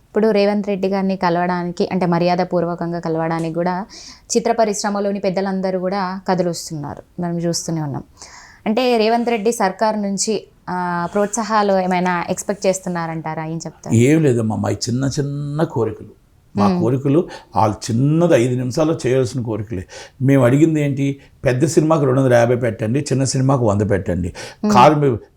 ఇప్పుడు రేవంత్ రెడ్డి గారిని కలవడానికి అంటే మర్యాదపూర్వకంగా కలవడానికి కూడా చిత్ర పరిశ్రమలోని పెద్దలందరూ కూడా కదులుస్తున్నారు, మనం చూస్తూనే ఉన్నాం. అంటే రేవంత్ రెడ్డి సర్కార్ నుంచి ప్రోత్సాహాలు ఏమైనా ఎక్స్పెక్ట్ చేస్తున్నారంటారా? ఏం చెప్తారు? ఏం లేదమ్మా, మా చిన్న చిన్న కోరికలు, మా కోరికలు వాళ్ళు చిన్నది 5 నిమిషాల్లో చేయాల్సిన కోరికలే. మేము అడిగింది ఏంటి, పెద్ద సినిమాకి 250 పెట్టండి, చిన్న సినిమాకు 100 పెట్టండి.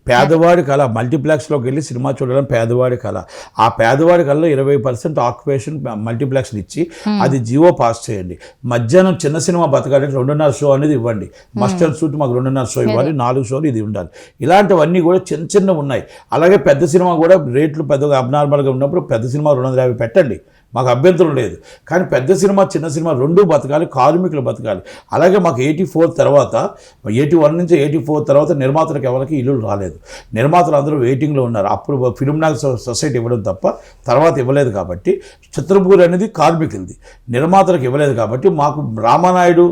పేదవాడి కళ, మల్టీప్లెక్స్లోకి వెళ్ళి సినిమా చూడడం పేదవాడి కళ. ఆ పేదవాడి కళలో 20% ఆక్యుపేషన్ మల్టీప్లెక్స్లు ఇచ్చి అది జియో పాస్ చేయండి. మధ్యాహ్నం చిన్న సినిమా బతకాలంటే 2.5 షో అనేది ఇవ్వండి. మస్ట్ అండ్ షూట్ మాకు 2.5 షో ఇవ్వాలి, 4 షోలు ఇది ఉండాలి. ఇలాంటివన్నీ కూడా చిన్న చిన్న ఉన్నాయి. అలాగే పెద్ద సినిమా కూడా రేట్లు పెద్దగా అబ్నార్మల్గా ఉన్నప్పుడు పెద్ద సినిమా 250 పెట్టండి, మాకు అభ్యంతరం లేదు. కానీ పెద్ద సినిమా చిన్న సినిమా రెండూ బతకాలి, కార్మికులు బతకాలి. అలాగే మాకు 81 నుంచి 84 తర్వాత నిర్మాతలకు ఎవరికి ఇల్లు రాలేదు. నిర్మాతలు అందరూ వెయిటింగ్లో ఉన్నారు. అప్పుడు ఫిల్మ్ నాగ్ సొసైటీ ఇవ్వడం తప్ప తర్వాత ఇవ్వలేదు. కాబట్టి చిత్రపూర్ అనేది కార్మికులది, నిర్మాతలకు ఇవ్వలేదు. కాబట్టి మాకు రామానాయుడు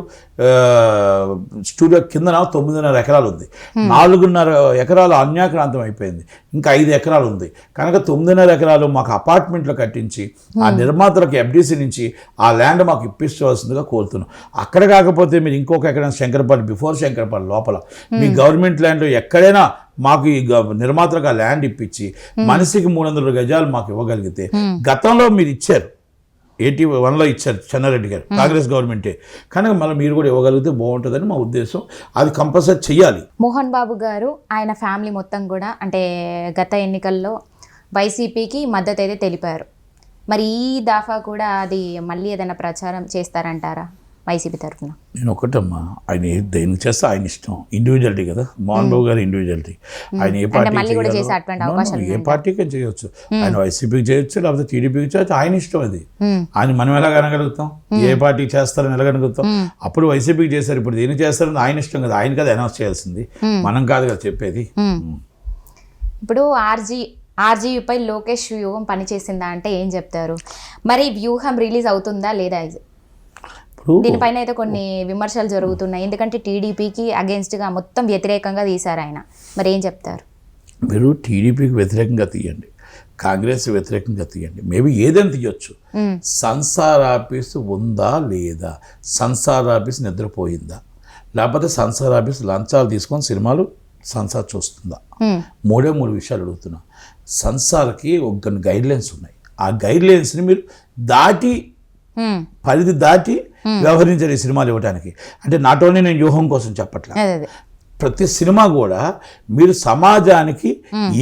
స్టూడియో కిందన 9.5 ఎకరాలు ఉంది. 4.5 ఎకరాలు అన్యాక్రాంతం అయిపోయింది, ఇంకా 5 ఎకరాలు ఉంది. కనుక 9.5 ఎకరాలు మాకు అపార్ట్మెంట్లో కట్టించి ఆ నిర్మాతలకు ఎఫ్డీసీ నుంచి ఆ ల్యాండ్ మాకు ఇప్పించవలసిందిగా కోరుతున్నాం. అక్కడ కాకపోతే మీరు ఇంకొక ఎకరైనా శంకరపల్లి, బిఫోర్ శంకరపల్లి లోపల మీ గవర్నమెంట్ ల్యాండ్లో ఎక్కడైనా మాకు ఈ నిర్మాతలకు ఆ ల్యాండ్ ఇప్పించి మనిషికి 300 గజాలు మాకు ఇవ్వగలిగితే, గతంలో మీరు ఇచ్చారు 81లో ఇచ్చారు చెన్నారెడ్డి గారు, కాంగ్రెస్ గవర్నమెంటే, కనుక మళ్ళీ మీరు కూడా ఇవ్వగలిగితే బాగుంటుందని మా ఉద్దేశం. అది కంపల్సరీ చెయ్యాలి. మోహన్ బాబు గారు ఆయన ఫ్యామిలీ మొత్తం కూడా అంటే గత ఎన్నికల్లో వైసీపీకి మద్దతు అయితే తెలిపారు. మరి ఈ దఫా కూడా అది మళ్ళీ ఏదైనా ప్రచారం చేస్తారంటారా వైసీపీ తరఫున? నేను ఒకటమ్మా, ఆయన దేనికి చేస్తే ఆయన ఇష్టం, ఇండివిజువాలిటీ కదా మోహన్ బాబు గారు, ఇండివిజువాలిటీ. ఆయన ఏ పార్టీకి చేయొచ్చు, ఆయన వైసీపీకి చేయొచ్చు, లేకపోతే టీడీపీకి చేయొచ్చు, ఆయన ఇష్టం అది. ఆయన మనం ఎలా కనగలుగుతాం, ఏ పార్టీకి చేస్తారని ఎలా కనగలుగుతాం? అప్పుడు వైసీపీకి చేశారు, ఇప్పుడు దేనికి చేస్తారని ఆయన ఇష్టం కదా, ఆయన కదా అనౌన్స్ చేయాల్సింది, మనం కాదు కదా చెప్పేది. ఇప్పుడు ఆర్జీవీపై లోకేష్ వ్యూహం పనిచేసిందా అంటే ఏం చెప్తారు? మరి వ్యూహం రిలీజ్ అవుతుందా లేదా? దీనిపైన అయితే కొన్ని విమర్శలు జరుగుతున్నాయి, ఎందుకంటే టీడీపీకి అగేన్స్ట్గా మొత్తం వ్యతిరేకంగా తీశారు ఆయన. మరి ఏం చెప్తారు? మీరు టీడీపీకి వ్యతిరేకంగా తీయండి, కాంగ్రెస్ వ్యతిరేకంగా తీయండి, మేబీ ఏదైనా తీయొచ్చు. సెన్సార్ ఆఫీస్ ఉందా లేదా, సెన్సార్ ఆఫీస్ నిద్రపోయిందా, లేకపోతే సెన్సార్ ఆఫీస్ లంచాలు తీసుకొని సినిమాలు సెన్సార్ చూస్తుందా? 3 విషయాలు అడుగుతున్నా. సెన్సార్కి ఒక గైడ్లైన్స్ ఉన్నాయి, ఆ గైడ్లైన్స్ని మీరు పరిధి దాటి వ్యవహరించారు ఈ సినిమాలు ఇవ్వడానికి. అంటే నాట్ ఓన్లీ నేను వ్యూహం కోసం చెప్పట్లా, ప్రతి సినిమా కూడా మీరు సమాజానికి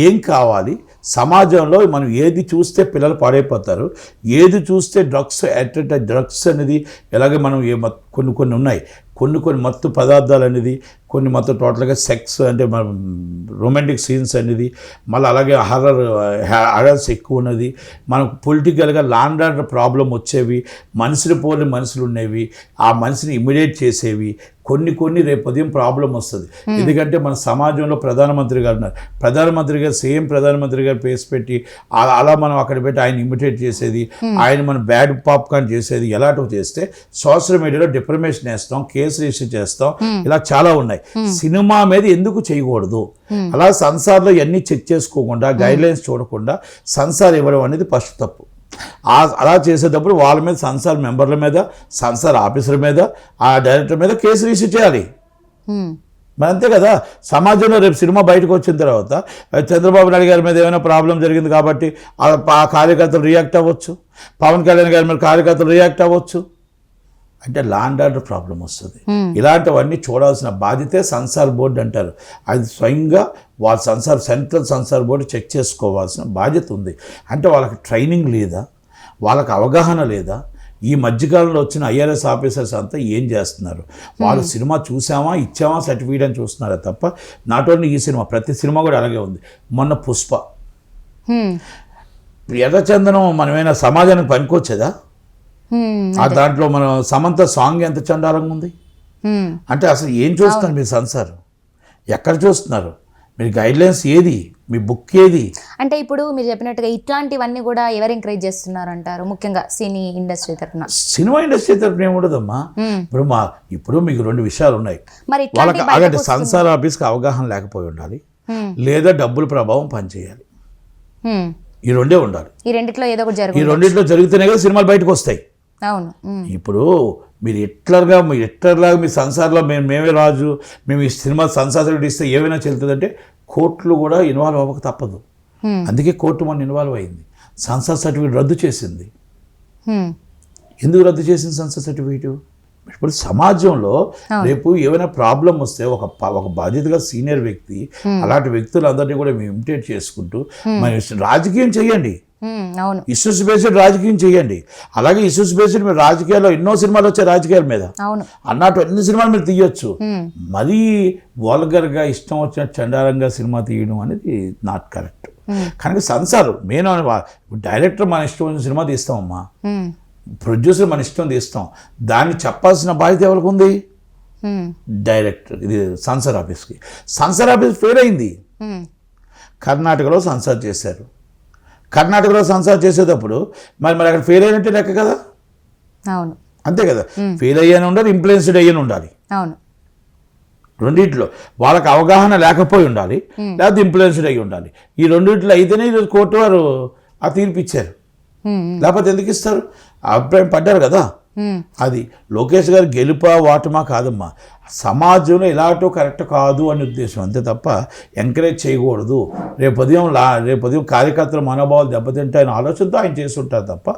ఏం కావాలి, సమాజంలో మనం ఏది చూస్తే పిల్లలు పాడైపోతారు, ఏది చూస్తే డ్రగ్స్ అనేది ఎలాగే మనం కొన్ని ఉన్నాయి, కొన్ని మత్తు పదార్థాలు అనేది, కొన్ని మత్తు టోటల్గా సెక్స్ అంటే రొమాంటిక్ సీన్స్ అనేది, మళ్ళీ అలాగే హరర్స్ ఎక్కువ ఉన్నది, మనకు పొలిటికల్గా ల్యాండ్ ఆర్డర్ ప్రాబ్లం వచ్చేవి, మనుషులు పోలిన మనుషులు ఉండేవి, ఆ మనిషిని ఇమిడియేట్ చేసేవి, కొన్ని రేపు ఉదయం ప్రాబ్లం వస్తుంది. ఎందుకంటే మన సమాజంలో ప్రధానమంత్రి గారు ఉన్నారు, ప్రధానమంత్రి గారు సేమ్ ప్రధానమంత్రి గారు పేస్ పెట్టి అలా మనం అక్కడ పెట్టి ఆయన ఇమిటేట్ చేసేది, ఆయన మనం బ్యాడ్ పాప్కార్న్ చేసేది, ఎలాంటివి చేస్తే సోషల్ మీడియాలో డిప్రమేషన్ వేస్తాం, కేసు రిజిస్టర్ చేస్తాం, ఇలా చాలా ఉన్నాయి. సినిమా మీద ఎందుకు చేయకూడదు? అలా సెన్సార్లో ఇవన్నీ చెక్ చేసుకోకుండా, గైడ్లైన్స్ చూడకుండా సెన్సార్ ఇవ్వడం అనేది ఫస్ట్ తప్పు. అలా చేసేటప్పుడు వాళ్ళ మీద, సెన్సార్ మెంబర్ల మీద, సెన్సార్ ఆఫీసర్ మీద, ఆ డైరెక్టర్ మీద కేసు రిజిస్టర్ చేయాలి. మరి అంతే కదా. సమాజంలో రేపు సినిమా బయటకు వచ్చిన తర్వాత చంద్రబాబు నాయుడు గారి మీద ఏమైనా ప్రాబ్లం జరిగింది కాబట్టి ఆ కార్యకర్తలు రియాక్ట్ అవ్వచ్చు, పవన్ కళ్యాణ్ గారి మీద కార్యకర్తలు రియాక్ట్ అవ్వచ్చు, అంటే ల్యాండ్ ఆర్డర్ ప్రాబ్లం వస్తుంది. ఇలాంటివన్నీ చూడాల్సిన బాధ్యతే సెన్సార్ బోర్డు అంటారు. అది స్వయంగా వాళ్ళ సెంట్రల్ సెన్సార్ బోర్డు చెక్ చేసుకోవాల్సిన బాధ్యత ఉంది. అంటే వాళ్ళకి ట్రైనింగ్ లేదా, వాళ్ళకి అవగాహన లేదా? ఈ మధ్యకాలంలో వచ్చిన ఐఆర్ఎస్ ఆఫీసర్స్ అంతా ఏం చేస్తున్నారు? వాళ్ళు సినిమా చూసామా, ఇచ్చామా సర్టిఫికేట్ అని చూస్తున్నారా తప్ప, నాట్ ఓన్లీ ఈ సినిమా, ప్రతి సినిమా కూడా అలాగే ఉంది. మొన్న పుష్ప, ఎర్రచందనం మనమైనా సమాజానికి పనికొచ్చేదా? ఆ దాంట్లో మనం సమంత సాంగ్ ఎంత చండాలంగా ఉంది. అంటే అసలు ఏం చూస్తున్నారు మీరు? సెన్సార్ ఎక్కడ చూస్తున్నారు మీరు? గైడ్లైన్స్ ఏది? మీ బుక్ ఏది? అంటే ఇప్పుడు మీరు చెప్పినట్టుగా ఇట్లాంటివన్నీ కూడా ఎవరు ఎంకరేజ్ చేస్తున్నారు అంటారు, ముఖ్యంగా సినీ ఇండస్ట్రీ తరఫున? సినిమా ఇండస్ట్రీ తరఫున ఏముండదమ్మా. ఇప్పుడు మీకు 2 విషయాలు ఉన్నాయి. వాళ్ళకి అలాంటి సెన్సార్ ఆఫీస్కి అవగాహన లేకపోయి ఉండాలి, లేదా డబ్బుల ప్రభావం పనిచేయాలి. ఈ రెండే ఉండాలి. ఈ రెండిట్లో ఏదో ఒకటి ఈ రెండిట్లో జరిగితేనే కదా సినిమాలు బయటకు వస్తాయి. అవును. ఇప్పుడు మీరు ఎట్లగా మీ సంసారంలో మేమే రాజు, మేము ఈ సినిమా సంసార సర్టిఫికేట్ ఇస్తే ఏమైనా చెల్తుందంటే కోర్టులు కూడా ఇన్వాల్వ్ అవ్వక తప్పదు. అందుకే కోర్టు మన ఇన్వాల్వ్ అయింది, సంసార సర్టిఫికేట్ రద్దు చేసింది. ఎందుకు రద్దు చేసింది సంసార సర్టిఫికేట్? ఇప్పుడు సమాజంలో రేపు ఏమైనా ప్రాబ్లం వస్తే ఒక బాధ్యతగా సీనియర్ వ్యక్తి అలాంటి వ్యక్తులందరినీ కూడా మేము ఇమిటేట్ చేసుకుంటూ మన రాజకీయం చేయండి, ఇష్యూస్ బేస్డ్ రాజకీయం చేయండి. అలాగే ఇష్యూస్ బేస్డ్ మీరు రాజకీయాల్లో ఎన్నో సినిమాలు వచ్చాయి రాజకీయాల మీద అన్నట్టు అన్ని సినిమాలు మీరు తీయొచ్చు. మరీ వల్గర్గా ఇష్టం వచ్చిన చండాలంగా సినిమా తీయడం అనేది నాట్ కరెక్ట్. కనుక సంసారం మెయిన్ డైరెక్టర్ మన ఇష్టం వచ్చిన సినిమా తీస్తామమ్మా, ప్రొడ్యూసర్ మన ఇష్టం తీస్తాం, దాన్ని చెప్పాల్సిన బాధ్యత ఎవరికి ఉంది? డైరెక్టర్. ఇది సెన్సార్ ఆఫీస్కి. సెన్సార్ ఆఫీస్ ఫెయిల్ అయింది. కర్ణాటకలో సెన్సార్ చేశారు. కర్ణాటకలో సెన్సార్ చేసేటప్పుడు మరి అక్కడ ఫెయిల్ అయినట్టే లెక్క కదా. అవును, అంతే కదా. ఫెయిల్ అయ్యాను ఉండాలి, ఇంప్లుయెన్స్డ్ అయ్యాను ఉండాలి. అవును, రెండిట్లో వాళ్ళకి అవగాహన లేకపోయి ఉండాలి, లేకపోతే ఇంప్లుయెన్స్డ్ అయ్యి ఉండాలి. ఈ రెండిట్లో అయితేనే ఈరోజు కోర్టు వారు ఆ తీర్పు ఇచ్చారు. లేకపోతే ఎందుకు ఇస్తారు? అభిప్రాయం పడ్డారు కదా. అది లోకేష్ గారు గెలుపా వాటమా కాదమ్మా, సమాజంలో ఇలాంటి కరెక్ట్ కాదు అనే ఉద్దేశం, అంతే తప్ప ఎంకరేజ్ చేయకూడదు. రేపు ఉదయం కార్యకర్తల మనోభావాలు దెబ్బతింటాయని ఆలోచనతో ఆయన చేస్తుంటారు తప్ప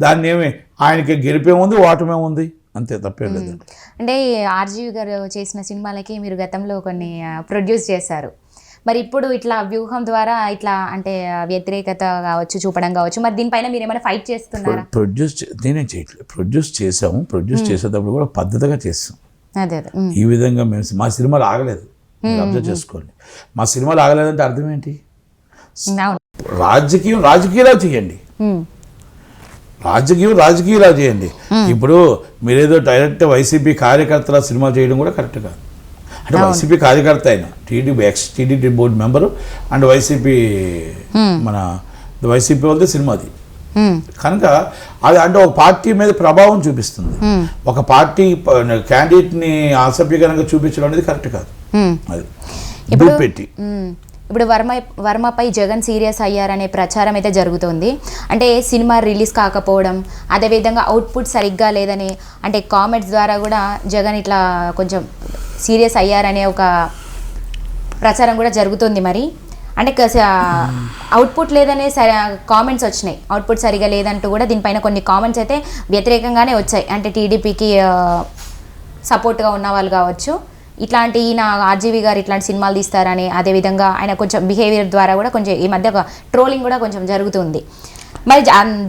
దాన్ని ఏమి ఆయనకి గెలిపేముంది వాటమేముంది, అంతే తప్పేం లేదు. అంటే ఆర్జీవి గారు చేసిన సినిమాలకి మీరు గతంలో కొన్ని ప్రొడ్యూస్ చేశారు. మరి ఇప్పుడు ఇట్లా వ్యూహం ద్వారా ఇట్లా అంటే వ్యతిరేకత కావచ్చు, చూపడం కావచ్చు, మరి దీనిపైన మీరు ఏమైనా ఫైట్ చేస్తున్నారా? నేనేం చేయట్లేదు. ప్రొడ్యూస్ చేసాము. ప్రొడ్యూస్ చేసేటప్పుడు కూడా పద్ధతిగా చేస్తాం. అదే ఈ విధంగా మేము మా సినిమాలు ఆగలేదు, అబ్జర్వ్ చేసుకోండి. మా సినిమాలు ఆగలేదంటే అర్థం ఏంటి? రాజకీయాలు చేయండి, రాజకీయాలు చేయండి. ఇప్పుడు మీరేదో డైరెక్ట్ వైసీపీ కార్యకర్తల సినిమా చేయడం కూడా కరెక్ట్ కాదు. అంటే వైసీపీ కార్యకర్త అయిన TDP board member and YCP YCP వాళ్ళది సినిమాది కనుక అది అంటే ఒక పార్టీ మీద ప్రభావం చూపిస్తుంది. ఒక పార్టీ క్యాండిడేట్ని అసభ్యకరంగా చూపించడం అనేది కరెక్ట్ కాదు. అది పెట్టి ఇప్పుడు వర్మపై జగన్ సీరియస్ అయ్యారనే ప్రచారం అయితే జరుగుతుంది. అంటే సినిమా రిలీజ్ కాకపోవడం, అదేవిధంగా అవుట్పుట్ సరిగ్గా లేదని అంటే కామెంట్స్ ద్వారా కూడా జగన్ ఇట్లా కొంచెం సీరియస్ అయ్యారనే ఒక ప్రచారం కూడా జరుగుతుంది. మరి అంటే అవుట్పుట్ లేదనే కామెంట్స్ వచ్చినాయి, అవుట్పుట్ సరిగా లేదంటూ కూడా దీనిపైన కొన్ని కామెంట్స్ అయితే వ్యతిరేకంగానే వచ్చాయి. అంటే టీడీపీకి సపోర్ట్గా ఉన్న వాళ్ళు కావచ్చు, ఇట్లాంటి ఈయన ఆర్జీవి గారు ఇట్లాంటి సినిమాలు తీస్తారని, అదేవిధంగా ఆయన కొంచెం బిహేవియర్ ద్వారా కూడా కొంచెం ఈ మధ్య ట్రోలింగ్ కూడా కొంచెం జరుగుతుంది. మరి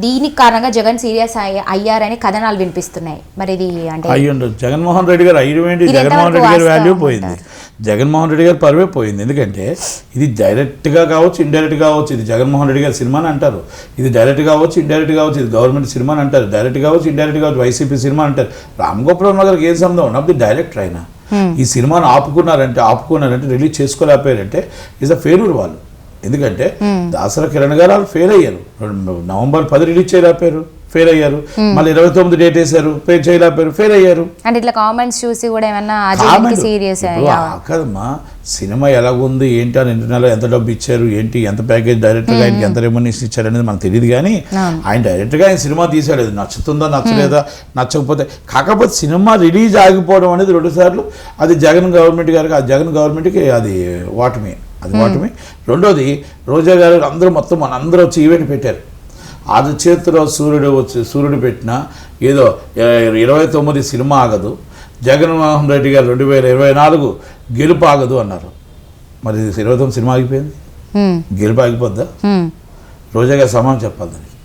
దీనికి కారణంగా జగన్ సీరియస్ అయ్యారని కథనాలు వినిపిస్తున్నాయి. మరి ఇది అంటే జగన్మోహన్ రెడ్డి గారు జగన్మోహన్ రెడ్డి గారి వాల్యూ పోయింది, జగన్మోహన్ రెడ్డి గారి పరువే పోయింది. ఎందుకంటే ఇది డైరెక్ట్గా కావచ్చు, ఇండైరెక్ట్గా కావచ్చు, ఇది జగన్మోహన్ రెడ్డి గారి సినిమా అని అంటారు, ఇది డైరెక్ట్ కావచ్చు, ఇండైరెక్ట్ కావచ్చు, ఇది గవర్నమెంట్ సినిమా అని అంటారు, డైరెక్ట్ కావచ్చు, ఇండైరెక్ట్ కావచ్చు, వైసీపీ సినిమా అంటారు. రామ్ గోపాల్ వర్మ గారికి ఏం సంబంధం ఉన్నప్పుడు డైరెక్టర్ అయినా ఈ సినిమాను ఆపుకున్నారంటే రిలీజ్ చేసుకోలేకపోయారంటే ఈజ్ అ ఫెయిల్యూర్ వాళ్ళు. ఎందుకంటే దాసరా కిరణ్ గారు వాళ్ళు ఫెయిల్ అయ్యారు. నవంబర్ 10 రిలీజ్ చేయలేకపోయారు, ఫెయిల్ అయ్యారు. మళ్ళీ 29 డేట్ వేశారు, చేయలేకపోయారు, ఫెయిల్ అయ్యారు. అంటే ఇట్లా కామెంట్స్ చూసి కూడా ఏమన్నా సీరియస్ కదమ్మా, సినిమా ఎలాగుంది ఏంటి అని ఇంటర్నెట్లో ఎంత డబ్బు ఇచ్చారు ఏంటి, ఎంత ప్యాకేజ్ డైరెక్టర్గా ఆయనకి ఎంత రెమ్యునరేషన్ ఇచ్చారు అనేది మనకు తెలియదు. కానీ ఆయన డైరెక్ట్గా ఆయన సినిమా తీసాడు, అది నచ్చుతుందా నచ్చలేదా, నచ్చకపోతే. కాకపోతే సినిమా రిలీజ్ ఆగిపోవడం అనేది 2 సార్లు అది జగన్ గవర్నమెంట్కి అది వాటమే. రెండోది రోజా గారు మనందరూ వచ్చి ఈవెంట్ పెట్టారు. అది చేతిలో సూర్యుడు పెట్టిన ఏదో 29 సినిమా ఆగదు, జగన్మోహన్ రెడ్డి గారు 2024 గెలుపు ఆగదు అన్నారు. మరి 29 సినిమా ఆగిపోయింది, గెలుపు ఆగిపోద్దా? రోజా గారు సమానం చెప్పాలి దానికి,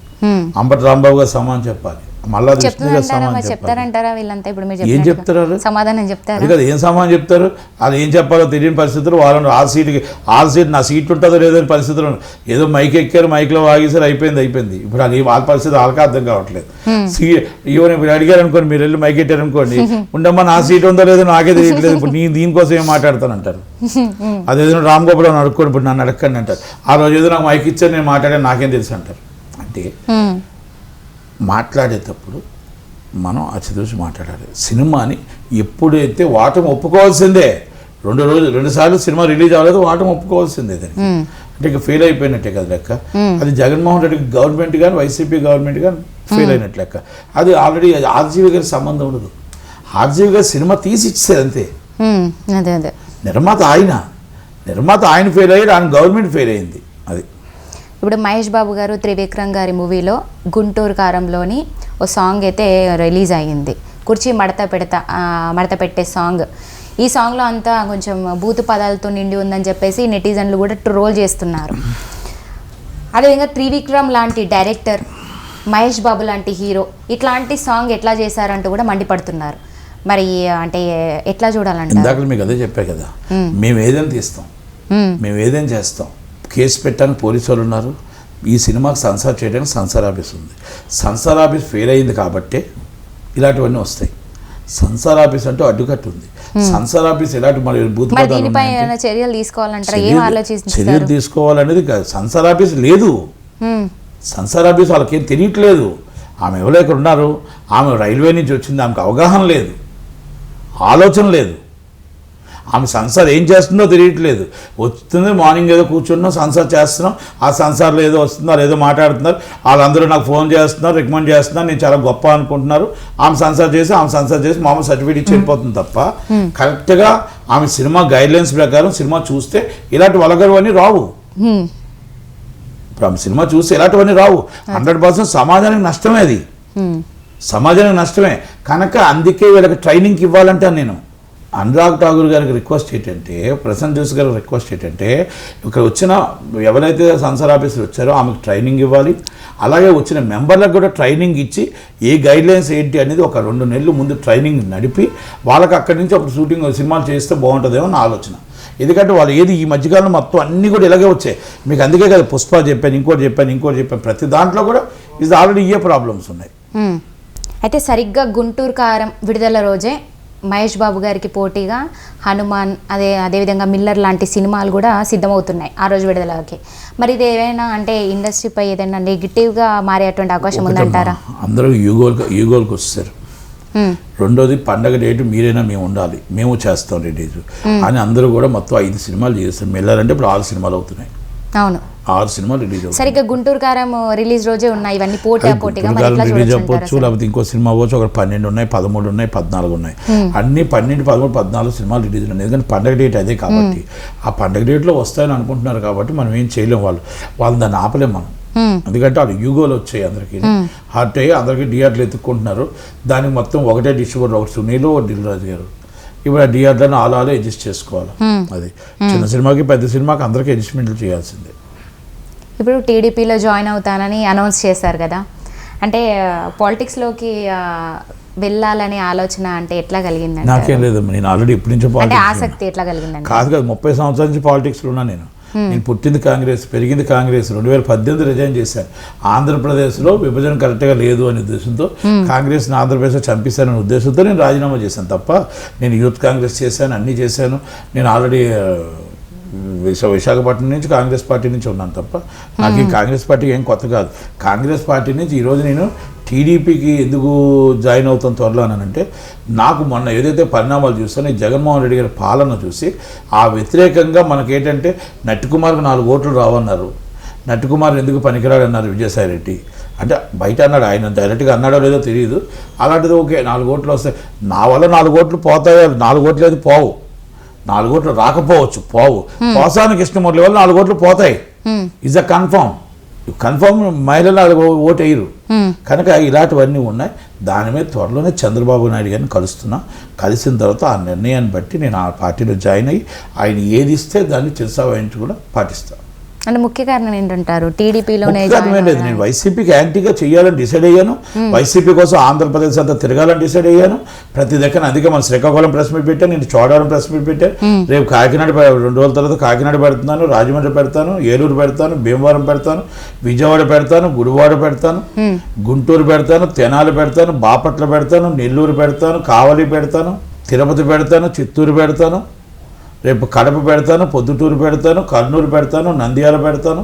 అంబటి రాంబాబు గారు సమానం చెప్పాలి, మళ్ళా చెప్తారంటారా వీళ్ళంతా? ఇప్పుడు మీరు ఏం చెప్తారు? సమాధానం చెప్తారు కదా, ఏం సమాధానం చెప్తారు? అది ఏం చెప్పాలో తెలియని పరిస్థితులు వాళ్ళు ఆ సీట్ నా సీట్ ఉంటుందో లేదో పరిస్థితులు. ఏదో మైక్ ఎక్కారు, మైక్లో వాగేసారు, అయిపోయింది. ఇప్పుడు అది వాళ్ళ పరిస్థితి వాళ్ళకి అర్థం కావట్లేదు. ఇప్పుడు అడిగారు అనుకోండి, మీరు వెళ్ళి మైక్ ఎట్టారు అనుకోండి, ఉండమ్మా నా సీట్ ఉందో లేదో నాకే తెలియట్లేదు, ఇప్పుడు నేను దీనికోసం ఏం మాట్లాడతానంటారు. అదేదో రామ్ గోపాల్ అని అడుక్కోండి, ఇప్పుడు నన్ను అడగండి అంటారు. ఆ రోజు ఏదో నాకు మైక్ ఇచ్చారు, నేను మాట్లాడాను, నాకేం తెలుసు అంటారు. అంటే మాట్లాడేటప్పుడు మనం అచ్చిదూసి మాట్లాడాలి. సినిమాని ఎప్పుడైతే వాటం ఒప్పుకోవాల్సిందే. రెండు సార్లు సినిమా రిలీజ్ అవ్వలేదు, వాటం ఒప్పుకోవాల్సిందే దానికి. అంటే ఇక ఫెయిల్ అయిపోయినట్టే కదా లెక్క. అది జగన్మోహన్ రెడ్డి గవర్నమెంట్ కానీ వైసీపీ గవర్నమెంట్ కానీ ఫెయిల్ అయినట్టు లెక్క. అది ఆల్రెడీ ఆర్జీవి గారికి సంబంధం ఉండదు. ఆర్జీవి గారు సినిమా తీసి ఇచ్చేది అంతే. అదే నిర్మాత ఆయన ఫెయిల్ అయ్యాడు, ఆయన గవర్నమెంట్ ఫెయిల్ అయింది. అది ఇప్పుడు మహేష్ బాబు గారు త్రివిక్రమ్ గారి మూవీలో గుంటూరు కారంలోని ఓ సాంగ్ అయితే రిలీజ్ అయ్యింది, కుర్చీ మడత పెట్టే సాంగ్. ఈ సాంగ్లో అంతా కొంచెం బూతు పదాలతో నిండి ఉందని చెప్పేసి నెటిజన్లు కూడా ట్రోల్ చేస్తున్నారు. అదేవిధంగా త్రివిక్రమ్ లాంటి డైరెక్టర్, మహేష్ బాబు లాంటి హీరో ఇట్లాంటి సాంగ్ ఎట్లా చేశారంటూ కూడా మండిపడుతున్నారు. మరి అంటే ఎట్లా చూడాలంటే ఇందాక మీకు అదే చెప్పా కదా, మేము ఏదైనా తీస్తాం, మేము ఏదైనా చేస్తాం. కేసు పెట్టడానికి పోలీసు వాళ్ళు ఉన్నారు. ఈ సినిమాకి సెన్సార్ చేయడానికి సెన్సార్ ఆఫీస్ ఉంది. సెన్సార్ ఆఫీస్ ఫెయిల్ అయింది కాబట్టే ఇలాంటివన్నీ వస్తాయి. సెన్సార్ ఆఫీస్ అంటే అడ్డుకట్టు ఉంది. సెన్సార్ ఆఫీస్ ఎలాంటి చర్యలు తీసుకోవాలంటారా? చర్యలు తీసుకోవాలనేది కాదు, సెన్సార్ ఆఫీస్ లేదు. సెన్సార్ ఆఫీస్ వాళ్ళకి ఏం తెలియట్లేదు. ఆమె ఎవరో ఇక్కడ ఉన్నారు, ఆమె రైల్వే నుంచి వచ్చింది, ఆమెకు అవగాహన లేదు, ఆలోచన లేదు. ఆమె సెన్సార్ ఏం చేస్తుందో తెలియట్లేదు. వస్తుంది మార్నింగ్ ఏదో కూర్చున్నాం సెన్సార్ చేస్తున్నాం, ఆ సెన్సార్లో ఏదో వస్తున్నారు, ఏదో మాట్లాడుతున్నారు, వాళ్ళందరూ నాకు ఫోన్ చేస్తున్నారు, రికమెండ్ చేస్తున్నారు, నేను చాలా గొప్ప అనుకుంటున్నారు. ఆమె సెన్సార్ చేసి మామూలు సర్టిఫికేట్ ఇచ్చి వెళ్ళిపోతుంది తప్ప కరెక్ట్గా ఆమె సినిమా గైడ్లైన్స్ ప్రకారం సినిమా చూస్తే ఇలాంటి వలగరువన్నీ రావు. ఇప్పుడు ఆమె సినిమా చూస్తే ఇలాంటివన్నీ రావు. 100% సమాజానికి నష్టమే, అది సమాజానికి నష్టమే. కనుక అందుకే వీళ్ళకి ట్రైనింగ్ ఇవ్వాలంటే నేను అనురాగ్ ఠాగూర్ గారికి రిక్వెస్ట్ ఏంటంటే, ప్రసన్న జోషి గారికి రిక్వెస్ట్ ఏంటంటే, ఇక్కడ వచ్చిన ఎవరైతే సెన్సార్ ఆఫీసర్ వచ్చారో ఆమెకు ట్రైనింగ్ ఇవ్వాలి. అలాగే వచ్చిన మెంబర్లకు కూడా ట్రైనింగ్ ఇచ్చి ఏ గైడ్లైన్స్ ఏంటి అనేది ఒక 2 నెలలు ముందు ట్రైనింగ్ నడిపి వాళ్ళకి అక్కడి నుంచి అప్పుడు షూటింగ్ సినిమాలు చేస్తే బాగుంటుందేమో నా ఆలోచన. ఎందుకంటే వాళ్ళు ఈ మధ్యకాలంలో మొత్తం అన్నీ కూడా ఇలాగే వచ్చాయి. మీకు అందుకే కదా పుష్ప చెప్పాను, ఇంకోటి చెప్పాను, ప్రతి దాంట్లో కూడా ఇది ఆల్రెడీ ఇయే ప్రాబ్లమ్స్ ఉన్నాయి. అయితే సరిగ్గా గుంటూరు కారం విడుదల రోజే మహేష్ బాబు గారికి పోటీగా హనుమాన్ అదేవిధంగా మిల్లర్ లాంటి సినిమాలు కూడా సిద్ధమవుతున్నాయి ఆ రోజు విడుదలకి. మరి ఇది ఏమైనా అంటే ఇండస్ట్రీపై ఏదైనా నెగిటివ్గా మారేటువంటి అవకాశం ఉందంటారా? అందరూ యూగోల్కి వస్తారు. రెండోది పండగ డేటు మీరైనా మేము ఉండాలి, మేము చేస్తాం రిలీజ్ అని అందరూ కూడా మొత్తం 5 సినిమాలు చేస్తారు. మిల్లర్ అంటే ఇప్పుడు 6 సినిమాలు అవుతున్నాయి. అవును, 6 సినిమాలు రిలీజ్ అవుతాయి. సరిగ్గా గుంటూరు కారం రిలీజ్ రోజే ఉన్నాయి ఇవన్నీ పోటీగా రిలీజ్ అవ్వచ్చు, లేకపోతే ఇంకో సినిమా అవ్వచ్చు. ఒక 12 ఉన్నాయి, 13 ఉన్నాయి, 14 ఉన్నాయి. అన్ని 12, 13, 14 సినిమాలు రిలీజ్ ఉన్నాయి. ఎందుకంటే పండగ డేట్ అదే కాబట్టి ఆ పండగ డేట్లో వస్తాయని అనుకుంటున్నారు కాబట్టి మనం ఏం చేయలేం. వాళ్ళు దాన్ని ఆపలేం మనం. ఎందుకంటే వాళ్ళు యూగోలు వచ్చాయి, అందరికీ హార్ట్ అయ్యి అందరికీ థియేటర్లు ఎత్తుక్కుంటున్నారు. దానికి మొత్తం ఒకటే డిస్ట్రిబ్యూటర్, ఒకటి సునీల్, ఒకటి దిల్రాజు గారు. ఇప్పుడు ఆ థియేటర్లను ఆలాలో అడ్జస్ట్ చేసుకోవాలి. అది చిన్న సినిమాకి పెద్ద సినిమాకి అందరికీ అడ్జస్ట్మెంట్లు చేయాల్సిందే. ఇప్పుడు టీడీపీలో జాయిన్ అవుతానని అనౌన్స్ చేశారు కదా, అంటే పాలిటిక్స్లోకి వెళ్ళాలనే ఆలోచన అంటే ఎట్లా కలిగిందండి? నాకేం లేదు, నేను ఆల్రెడీ ఇప్పటి నుంచో ఆసక్తి ఎట్లా కలిగిందండి? కాదు 30 సంవత్సరాల నుంచి పాలిటిక్స్లో ఉన్నా నేను పుట్టింది కాంగ్రెస్, పెరిగింది కాంగ్రెస్. 2018 రిజైన్ చేశాను. ఆంధ్రప్రదేశ్లో విభజన కరెక్ట్గా లేదు అనే ఉద్దేశంతో కాంగ్రెస్ని ఆంధ్రప్రదేశ్లో చంపేశాననే ఉద్దేశంతో నేను రాజీనామా చేశాను తప్ప నేను యూత్ కాంగ్రెస్ చేశాను, అన్నీ చేశాను. నేను ఆల్రెడీ విశాఖపట్నం నుంచి కాంగ్రెస్ పార్టీ నుంచి ఉన్నాను తప్ప నాకు ఈ కాంగ్రెస్ పార్టీ ఏం కొత్త కాదు. కాంగ్రెస్ పార్టీ నుంచి ఈరోజు నేను టీడీపీకి ఎందుకు జాయిన్ అవుతాను త్వరలో అనంటే, నాకు మొన్న ఏదైతే పరిణామాలు చూస్తానో ఈ జగన్మోహన్ రెడ్డి గారి పాలన చూసి ఆ వ్యతిరేకంగా మనకేంటంటే నట్టుకుమార్కు 4 ఓట్లు రావన్నారు. నట్టుకుమార్ ఎందుకు పనికిరాడన్నారు విజయసాయి రెడ్డి. అంటే బయట అన్నాడు, ఆయన డైరెక్ట్గా అన్నాడో లేదో తెలియదు. అలాంటిది ఓకే 4 ఓట్లు వస్తాయి, నా వల్ల 4 ఓట్లు పోతాయో, 4 ఓట్లు లేదు పోవు, 4 ఓట్లు రాకపోవచ్చు, పోసానికి కృష్ణమూర్తి వల్ల 4 ఓట్లు పోతాయి. ఈజ్ అ కన్ఫర్మ్ మహిళలు ఓటు వేయరు. కనుక ఇలాంటివన్నీ ఉన్నాయి. దాని మీద త్వరలోనే చంద్రబాబు నాయుడు గారిని కలిసిన తర్వాత ఆ నిర్ణయాన్ని బట్టి నేను ఆ పార్టీలో జాయిన్ అయ్యి ఆయన ఏది ఇస్తే దాన్ని చిరసావహించి కూడా పాటిస్తాను. అంటే ముఖ్య కారణం ఏంటంటారు? టీడీపీలోనే లేదు, నేను వైసీపీకి యాంటీగా చేయాలని డిసైడ్ అయ్యాను. వైసీపీ కోసం ఆంధ్రప్రదేశ్ అంతా తిరగాలని డిసైడ్ అయ్యాను. ప్రతి దగ్గర అందుకే మన శ్రీకాకుళం ప్రెస్ మీట్ పెట్టాను, నేను చోడవరం ప్రెస్ మీట్ పెట్టాను. రేపు కాకినాడ 2 రోజుల తర్వాత కాకినాడ పెడుతున్నాను, రాజమండ్రి పెడతాను, ఏలూరు పెడతాను, భీమవరం పెడతాను, విజయవాడ పెడతాను, గుడివాడ పెడతాను, గుంటూరు పెడతాను, తెనాలి పెడతాను, బాపట్ల పెడతాను, నెల్లూరు పెడతాను, కావలి పెడతాను, తిరుపతి పెడతాను, చిత్తూరు పెడతాను, రేపు కడప పెడతాను, పొద్దుటూరు పెడతాను, కర్నూలు పెడతాను, నంద్యాల పెడతాను,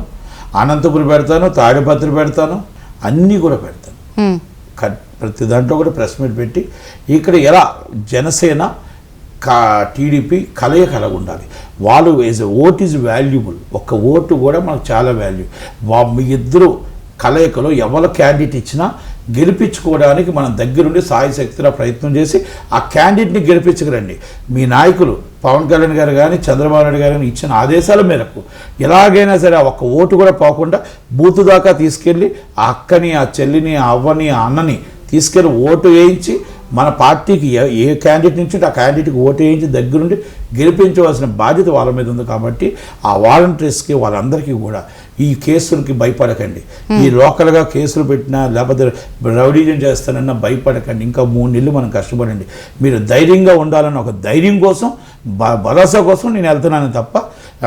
అనంతపురం పెడతాను, తాడిపత్రి పెడతాను, అన్నీ కూడా పెడతాను. ప్రతి దాంట్లో కూడా ప్రెస్ మీట్ పెట్టి ఇక్కడ ఎలా జనసేన టీడీపీ కలగా ఉండాలి. వాళ్ళు ఓట్ ఈజ్ వాల్యుబుల్. ఒక్క ఓటు కూడా మనకు చాలా వాల్యూ. మీ ఇద్దరు కలయికలో ఎవరు క్యాండిడేట్ ఇచ్చినా గెలిపించుకోవడానికి మనం దగ్గరుండి సాయశక్తిలో ప్రయత్నం చేసి ఆ క్యాండిడేట్ని గెలిపించగలండి. మీ నాయకులు పవన్ కళ్యాణ్ గారు కానీ చంద్రబాబు నాయుడు గారు కానీ ఇచ్చిన ఆదేశాల మేరకు ఎలాగైనా సరే ఆ ఒక్క ఓటు కూడా పోకుండా బూతు దాకా తీసుకెళ్ళి ఆ అక్కని, ఆ చెల్లిని, ఆ అవ్వని, ఆ అన్నని తీసుకెళ్ళి ఓటు వేయించి మన పార్టీకి ఏ క్యాండిడేట్ నుంచి ఆ క్యాండిడేట్కి ఓటు వేయించి దగ్గరుండి గెలిపించవలసిన బాధ్యత వాళ్ళ మీద ఉంది. కాబట్టి ఆ వాలంటీర్స్కి వాళ్ళందరికీ కూడా ఈ కేసులకి భయపడకండి. ఈ లోకల్గా కేసులు పెట్టినా లేకపోతే రౌడీజం చేస్తానన్నా భయపడకండి. ఇంకా 3 నెలలు మనం కష్టపడండి. మీరు ధైర్యంగా ఉండాలన్న ఒక ధైర్యం కోసం, భరోసా కోసం నేను వెళ్తున్నాను తప్ప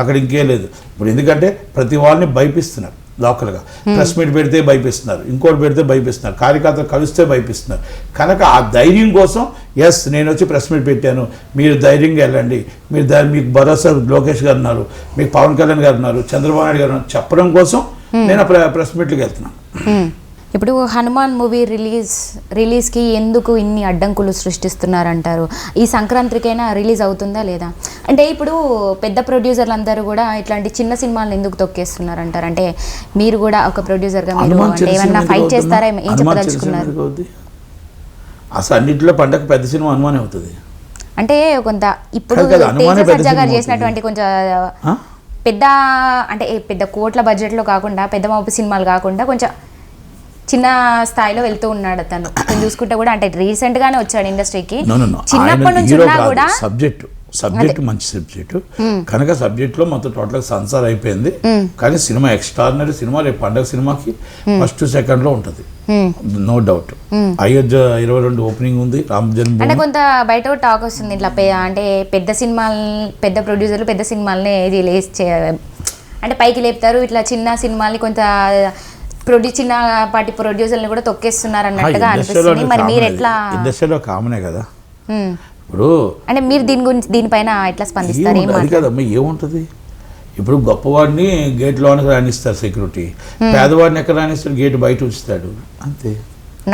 అక్కడ ఇంకేం లేదు. ఇప్పుడు ఎందుకంటే ప్రతి వాళ్ళని భయపిస్తున్నారు. లోకల్గా ప్రెస్ మీట్ పెడితే భయపిస్తున్నారు, ఇంకోటి పెడితే భయపిస్తున్నారు, కార్యకర్తలు కలిస్తే భయపిస్తున్నారు. కనుక ఆ ధైర్యం కోసం నేను వచ్చి ప్రెస్ మీట్ పెట్టాను, మీరు ధైర్యంగా వెళ్ళండి, మీకు భరోసా లోకేష్ గారు ఉన్నారు, మీకు పవన్ కళ్యాణ్ గారు ఉన్నారు, చంద్రబాబు నాయుడు గారు ఉన్నారు చెప్పడం కోసం నేను ప్రెస్ మీట్కి వెళ్తున్నాను. ఇప్పుడు హనుమాన్ మూవీ రిలీజ్కి ఎందుకు ఇన్ని అడ్డంకులు సృష్టిస్తున్నారంటారు? ఈ సంక్రాంతికైనా రిలీజ్ అవుతుందా లేదా? అంటే ఇప్పుడు పెద్ద ప్రొడ్యూసర్లు అందరూ కూడా ఇట్లాంటి చిన్న సినిమాలను ఎందుకు తొక్కేస్తున్నారంటారు? అంటే మీరు కూడా ఒక ప్రొడ్యూసర్గా మీరు అంటే ఏమన్నా ఫైట్ చేస్తారా? ఏం చెప్పదలుచుకున్నారు? అసలు అన్నింటిలో పండగ పెద్ద సినిమా హనుమానే అవుతుంది. అంటే కొంత ఇప్పుడు సజ్జా గారు చేసినటువంటి కొంచెం పెద్ద అంటే పెద్ద కోట్ల బడ్జెట్లో కాకుండా పెద్ద మాపు సినిమాలు కాకుండా కొంచెం చిన్న స్థాయిలో వెళ్తూ ఉన్నాడు అతను. చూసుకుంటే కూడా అంటే రీసెంట్ గానే వచ్చాడు ఇండస్ట్రీకి. చిన్నప్పటి నుంచి ఉన్నా కూడా సబ్జెక్ట్ మంచి సబ్జెక్టు కనుక సబ్జెక్ట్లో మొత్తం టోటల్ సన్సార్ అయిపోయింది. కానీ సినిమా ఎక్స్ట్రాడినరీ సినిమా. రేపు పండగ సినిమాకి ఫస్ట్ సెకండ్ లో ఉంటుంది, నో డౌట్. అయోధ్య 22 ఓపెనింగ్ ఉంది, రామ్ జన్మభూమి. అంటే కొంత బయట టాక్ వస్తుంది ఇట్లా అంటే పెద్ద సినిమాలు, పెద్ద ప్రొడ్యూసర్లు పెద్ద సినిమాలనే రిలీజ్ అంటే పైకి లేపుతారు, ఇట్లా చిన్న సినిమాల్ని కొంత చిన్నపాటి ప్రొడ్యూసర్ని కూడా తొక్కేస్తున్నారు అన్నట్టుగా అనిపిస్తుంది. మరి మీరు ఎట్లా? ఇండస్ట్రీలో కామనే కదా ఇప్పుడు. అంటే మీరు దీనిపైన ఎట్లా స్పందిస్తారు? అది కదమ్మా, ఏముంటుంది ఇప్పుడు గొప్పవాడిని గేట్ లోనికి రాణిస్తారు సెక్యూరిటీ, పేదవాడిని ఎక్కడ రాణిస్తాడు? గేట్ బయట ఉంచుతాడు, అంతే.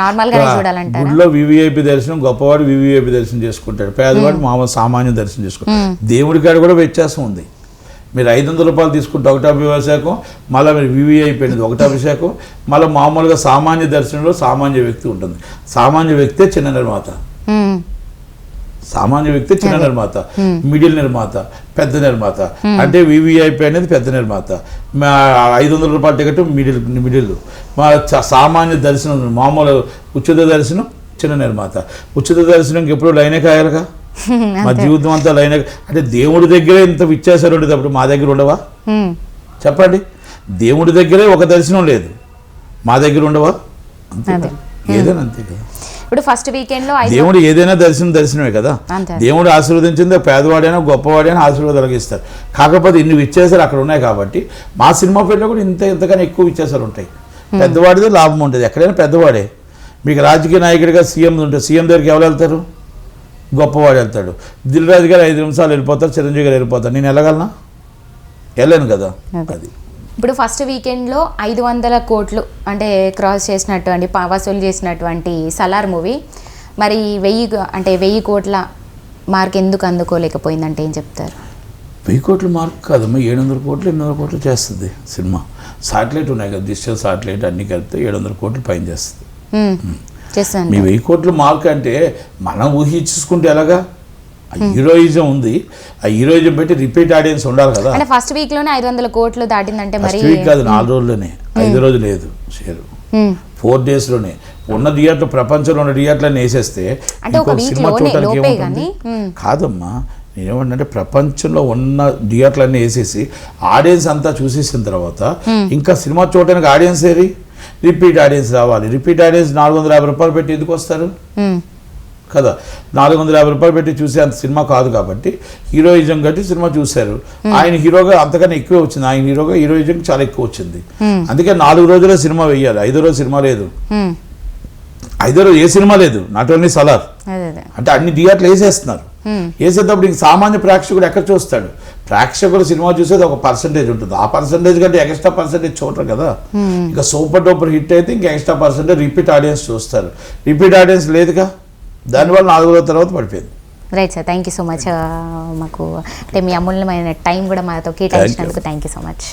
నార్మల్ గా చూడాలంటారు. గుడిలో వివిఐపి దర్శనం, గొప్పవాడు వివిఐపి దర్శనం చేసుకుంటాడు, పేదవాడు మామూలు సామాన్య దర్శనం చేసుకుంటాడు. దేవుడి కాడ కూడా వ్యత్యాసం ఉంది. మీరు 500 రూపాయలు తీసుకుంటే ఒకటి అభిషేకం, మళ్ళీ మీరు వివిఐపి అనేది ఒకటి అభిషేకం, మళ్ళీ మామూలుగా సామాన్య దర్శనంలో సామాన్య వ్యక్తి ఉంటుంది. సామాన్య వ్యక్తే చిన్న నిర్మాత, సామాన్య వ్యక్తి చిన్న నిర్మాత, మిడిల్ నిర్మాత, పెద్ద నిర్మాత. అంటే వివిఐపి అనేది పెద్ద నిర్మాత, 500 రూపాయల టికెట్ మిడిల్, మా సామాన్య దర్శనం మామూలు ఉచిత దర్శనం చిన్న నిర్మాత. ఉచిత దర్శనంకి ఎప్పుడు లైనే కాయాలిగా, మా జీవితం అంతా లైన్. అంటే దేవుడి దగ్గరే ఇంత వ్యత్యాసాలు ఉండేది, అప్పుడు మా దగ్గర ఉండవా చెప్పండి? దేవుడి దగ్గరే ఒక దర్శనం లేదు, మా దగ్గర ఉండవా? అంతే, ఏదైనా అంతే కదా. ఇప్పుడు ఫస్ట్ వీకెండ్ లో దేవుడు ఏదైనా దర్శనమే కదా. దేవుడు ఆశీర్వదించింది పేదవాడైనా గొప్పవాడైనా ఆశీర్వాదాలు ఇస్తారు. కాకపోతే ఇన్ని వ్యత్యాసాలు అక్కడ ఉన్నాయి కాబట్టి మా సినిమా ఫీల్డ్లో కూడా ఇంతకన్నా ఎక్కువ వ్యత్యాసాలు ఉంటాయి. పెద్దవాడిదే లాభం ఉంటుంది, ఎక్కడైనా పెద్దవాడే. మీకు రాజకీయ నాయకుడిగా సీఎం ఉంటుంది, సీఎం దగ్గరికి ఎవరు వెళ్తారు? గొప్పవాడు వెళ్తాడు. దిల్ రాజు గారు 5 నిమిషాలు వెళ్ళిపోతారు, చిరంజీవి గారు వెళ్ళిపోతారు. నేను వెళ్ళగలనా? వెళ్ళాను కదా. అది ఇప్పుడు ఫస్ట్ వీకెండ్లో 500 కోట్లు అంటే క్రాస్ చేసినటువంటి వసూలు చేసినటువంటి సలార్ మూవీ మరి 1000 కోట్ల మార్క్ ఎందుకు అందుకోలేకపోయిందంటే ఏం చెప్తారు? 1000 కోట్ల మార్క్ కాదమ్మా, 700 కోట్లు 800 కోట్లు చేస్తుంది సినిమా. సాటిలైట్ ఉన్నాయి కదా, డిజిటల్ సాటిలైట్ అన్ని కలిపితే 700 కోట్లు పైన చేస్తుంది. మీ 1000 కోట్ల మార్క్ అంటే మనం ఊహించుకుంటే ఎలాగా? హీరోయిజం ఉంది, ఆ హీరోయిజం పెట్టి రిపీట్ ఆడియన్స్ ఉండాలి కదా. అంటే ఫస్ట్ వీక్ లోనే 500 కోట్లు దాటిందంటే మరి ఫస్ట్ వీక్ కాదు, 4 రోజుల్లోనే, 5 రోజు లేదు షేరు, 4 days లోనే ఉన్న థియేటర్, ప్రపంచంలో ఉన్న థియేటర్లను వేసేస్తే సినిమా చూడటానికి ఏముంటుంది? కాదమ్మా, నేనేమంటే ప్రపంచంలో ఉన్న థియేటర్లన్నీ వేసేసి ఆడియన్స్ అంతా చూసేసిన తర్వాత ఇంకా సినిమా చూడటానికి ఆడియన్స్ ఏరి రిపీట్ ఆడియన్స్ రావాలి. రిపీట్ ఆడియన్స్ 450 రూపాయలు పెట్టి ఎందుకు వస్తారు కదా? 450 రూపాయలు పెట్టి చూసే అంత సినిమా కాదు కాబట్టి హీరోయిజం కట్టి సినిమా చూశారు. ఆయన హీరోగా అంతకన్నా ఎక్కువే వచ్చింది, ఆయన హీరోయిజం చాలా ఎక్కువ వచ్చింది. అందుకే 4 రోజులే సినిమా వెయ్యాలి, 5వ రోజు సినిమా లేదు. 5వ రోజు ఏ సినిమా లేదు, నాట్ ఓన్లీ సలార్. అంటే అన్ని థియేటర్లు వేసేస్తున్నారు. వేసేటప్పుడు ఇంక సామాన్య ప్రేక్షకుడు ఎక్కడ చూస్తాడు? ప్రేక్షకుడు సినిమా చూసేది ఒక పర్సంటేజ్ ఉంటుంది, ఆ పర్సంటేజ్ కంటే ఎక్స్ట్రా పర్సంటేజ్ చూడరు కదా. ఇంకా సూపర్ డూపర్ హిట్ అయితే ఇంకా ఎక్స్ట్రా పర్సంటేజ్ రిపీట్ ఆడియన్స్ చూస్తారు. రిపీట్ ఆడియన్స్ లేదుగా, దానివల్ల 4వ రోజు తర్వాత పడిపోయింది. Right sir, thank you so much. మాకు అంటే మీ అమూల్యమైన టైం కూడా మాతో కేటాయించినందుకు థ్యాంక్ యూ సో మచ్.